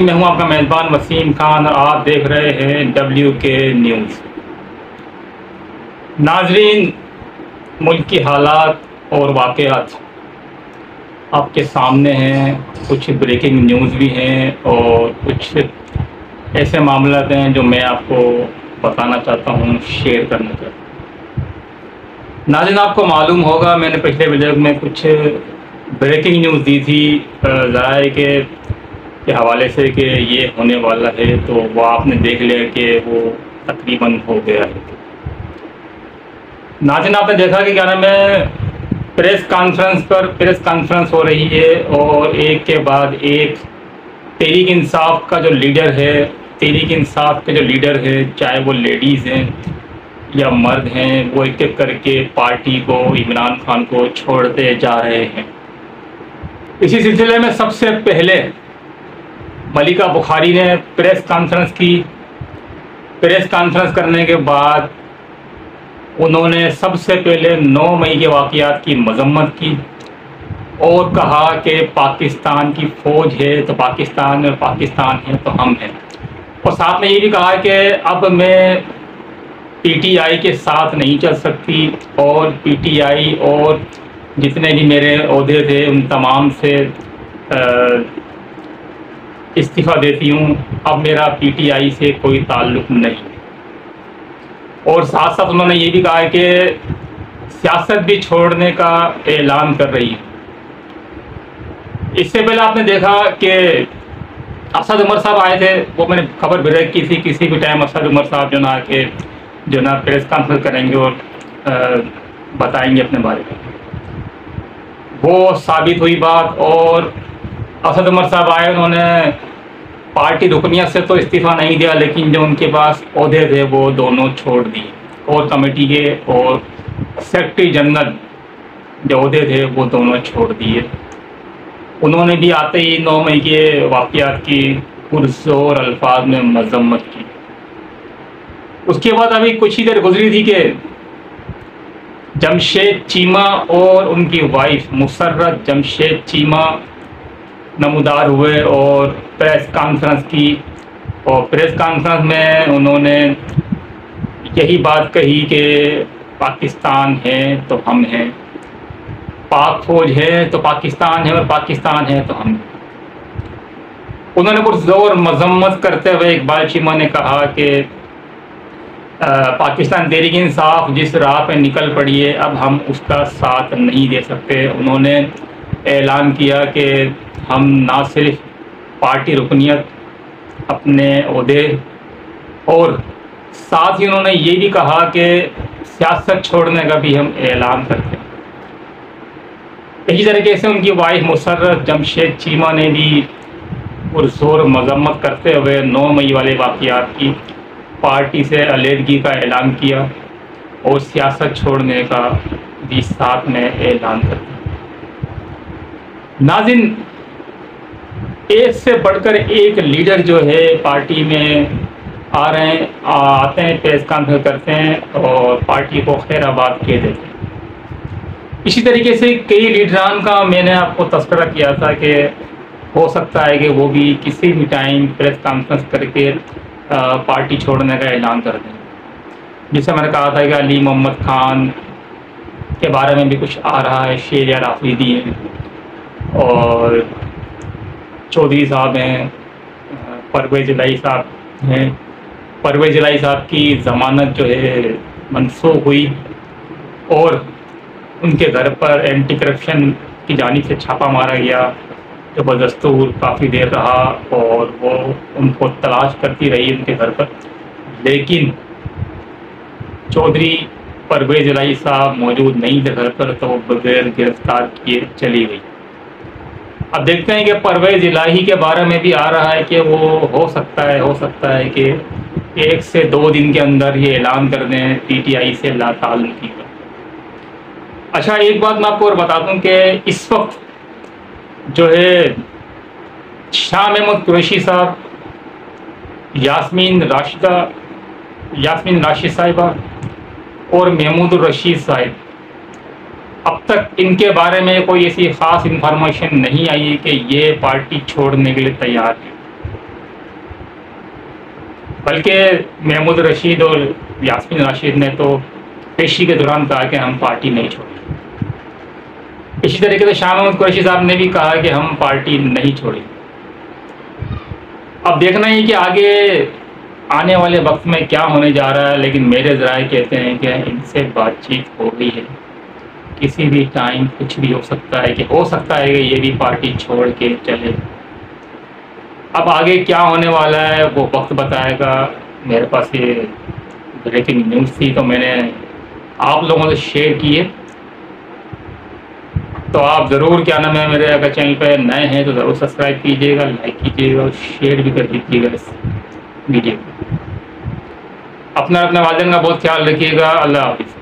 میں ہوں آپ کا میزبان وسیم خان اور آپ دیکھ رہے ہیں WK نیوز۔ ناظرین، ملک کی حالات اور واقعات آپ کے سامنے ہیں، کچھ بریکنگ نیوز بھی ہیں اور کچھ ایسے معاملات ہیں جو میں آپ کو بتانا چاہتا ہوں، شیئر کرنا چاہتا ہوں۔ ناظرین، آپ کو معلوم ہوگا میں نے پچھلے ویڈیو میں کچھ بریکنگ نیوز دی تھی ذرائع کے حوالے سے کہ یہ ہونے والا ہے، تو وہ آپ نے دیکھ لیا کہ وہ تقریباً ہو گیا ہے۔ ناظرین، آپ نے دیکھا کہ کیا نام ہے، پریس کانفرنس ہو رہی ہے اور ایک کے بعد ایک تحریک انصاف کا جو لیڈر ہے، چاہے وہ لیڈیز ہیں یا مرد ہیں، وہ ایک ایک کر کے پارٹی کو، عمران خان کو چھوڑتے جا رہے ہیں۔ اسی سلسلے میں سب سے پہلے ملکہ بخاری نے پریس کانفرنس کی۔ پریس کانفرنس کرنے کے بعد انہوں نے سب سے پہلے 9 مئی کے واقعات کی مذمت کی اور کہا کہ پاکستان کی فوج ہے تو پاکستان ہے تو ہم ہیں، اور ساتھ میں یہ بھی کہا کہ اب میں PTI کے ساتھ نہیں چل سکتی اور PTI اور جتنے بھی میرے عہدے تھے ان تمام سے استعفیٰ دیتی ہوں، اب میرا PTI سے کوئی تعلق نہیں۔ اور ساتھ ساتھ انہوں نے یہ بھی کہا کہ سیاست بھی چھوڑنے کا اعلان کر رہی ہے۔ اس سے پہلے آپ نے دیکھا کہ اسد عمر صاحب آئے تھے، وہ میں نے خبر بریک کی تھی، کسی بھی ٹائم اسد عمر صاحب جو نا پریس کانفرنس کریں گے اور بتائیں گے اپنے بارے میں۔ وہ ثابت ہوئی بات، اور اسد عمر صاحب آئے، انہوں نے پارٹی رکنیت سے تو استعفیٰ نہیں دیا، لیکن جو ان کے پاس عہدے تھے وہ دونوں چھوڑ دیے، اور کمیٹی کے اور سیکرٹری جنرل جو عہدے تھے وہ دونوں چھوڑ دیے۔ انہوں نے بھی آتے ہی 9 مئی کے واقعات کی پرزور الفاظ میں مذمت کی۔ اس کے بعد ابھی کچھ ہی دیر گزری تھی کہ جمشید چیمہ اور ان کی وائف مسرت جمشید چیمہ نمودار ہوئے اور پریس کانفرنس کی، اور پریس کانفرنس میں انہوں نے یہی بات کہی کہ پاکستان ہے تو ہم ہیں، پاک فوج ہے تو پاکستان ہے اور پاکستان ہے تو ہم ہیں۔ انہوں نے پرزور مذمت کرتے ہوئے اقبال چیمہ نے کہا کہ پاکستان تحریک انصاف جس راہ پہ نکل پڑی ہے اب ہم اس کا ساتھ نہیں دے سکتے۔ انہوں نے اعلان کیا کہ ہم نہ صرف پارٹی رکنیت، اپنے عہدے، اور ساتھ ہی انہوں نے یہ بھی کہا کہ سیاست چھوڑنے کا بھی ہم اعلان کرتے ہیں۔ اسی طریقے سے ان کی وائف مسرت جمشید چیمہ نے بھی پرزور مذمت کرتے ہوئے 9 مئی والے واقعات کی پارٹی سے علیحدگی کا اعلان کیا اور سیاست چھوڑنے کا بھی ساتھ میں اعلان کر دیا۔ ناظرین، ایک سے بڑھ کر ایک لیڈر جو ہے پارٹی میں آتے ہیں، پریس کانفرنس کرتے ہیں اور پارٹی کو خیر آباد کہہ دیتے ہیں۔ اسی طریقے سے کئی لیڈران کا میں نے آپ کو تذکرہ کیا تھا کہ ہو سکتا ہے کہ وہ بھی کسی بھی ٹائم پریس کانفرنس کر کے پارٹی چھوڑنے کا اعلان کر دیں، جسے میں نے کہا تھا کہ علی محمد خان کے بارے میں بھی کچھ آ رہا ہے، شیر یار آفریدی ہیں اور چودھری صاحب ہیں، پرویز الہی صاحب ہیں۔ پرویز الہی صاحب کی ضمانت جو ہے منسوخ ہوئی اور ان کے گھر پر اینٹی کرپشن کی جانب سے چھاپا مارا گیا، جو بدستور کافی دیر رہا اور وہ ان کو تلاش کرتی رہی ان کے گھر پر، لیکن چودھری پرویز الہی صاحب موجود نہیں تھے گھر پر، تو وہ بغیر گرفتار کیے چلی گئی۔ اب دیکھتے ہیں کہ پرویز الہی کے بارے میں بھی آ رہا ہے کہ وہ ہو سکتا ہے کہ 1 سے 2 دن کے اندر یہ اعلان کر دیں PTI سے لا تعلقی کا۔ اچھا، ایک بات میں آپ کو اور بتا دوں کہ اس وقت جو ہے شاہ محمود قریشی صاحب، یاسمین راشد صاحبہ اور محمود الرشید صاحب، اب تک ان کے بارے میں کوئی ایسی خاص انفارمیشن نہیں آئی کہ یہ پارٹی چھوڑنے کے لیے تیار ہے۔ بلکہ محمود رشید اور یاسمین راشد نے تو پیشی کے دوران کہا کہ ہم پارٹی نہیں چھوڑیں۔ اسی طریقے سے شاہ محمود قریشی صاحب نے بھی کہا کہ ہم پارٹی نہیں چھوڑیں۔ اب دیکھنا ہی کہ آگے آنے والے وقت میں کیا ہونے جا رہا ہے، لیکن میرے ذرائع کہتے ہیں کہ ان سے بات چیت ہو گئی ہے، کسی بھی ٹائم کچھ بھی ہو سکتا ہے، کہ یہ بھی پارٹی چھوڑ کے چلے۔ اب آگے کیا ہونے والا ہے وہ وقت بتائے گا۔ میرے پاس یہ بریکنگ نیوز تھی تو میں نے آپ لوگوں سے شیئر کی ہے، تو آپ ضرور کیا نام ہے میرے اگر چینل پہ نئے ہیں تو ضرور سبسکرائب کیجیے گا، لائک کیجیے گا اور شیئر بھی کر دیجیے گا اس ویڈیو کو۔ اپنا والدین کا بہت خیال رکھیے گا۔ اللہ حافظ۔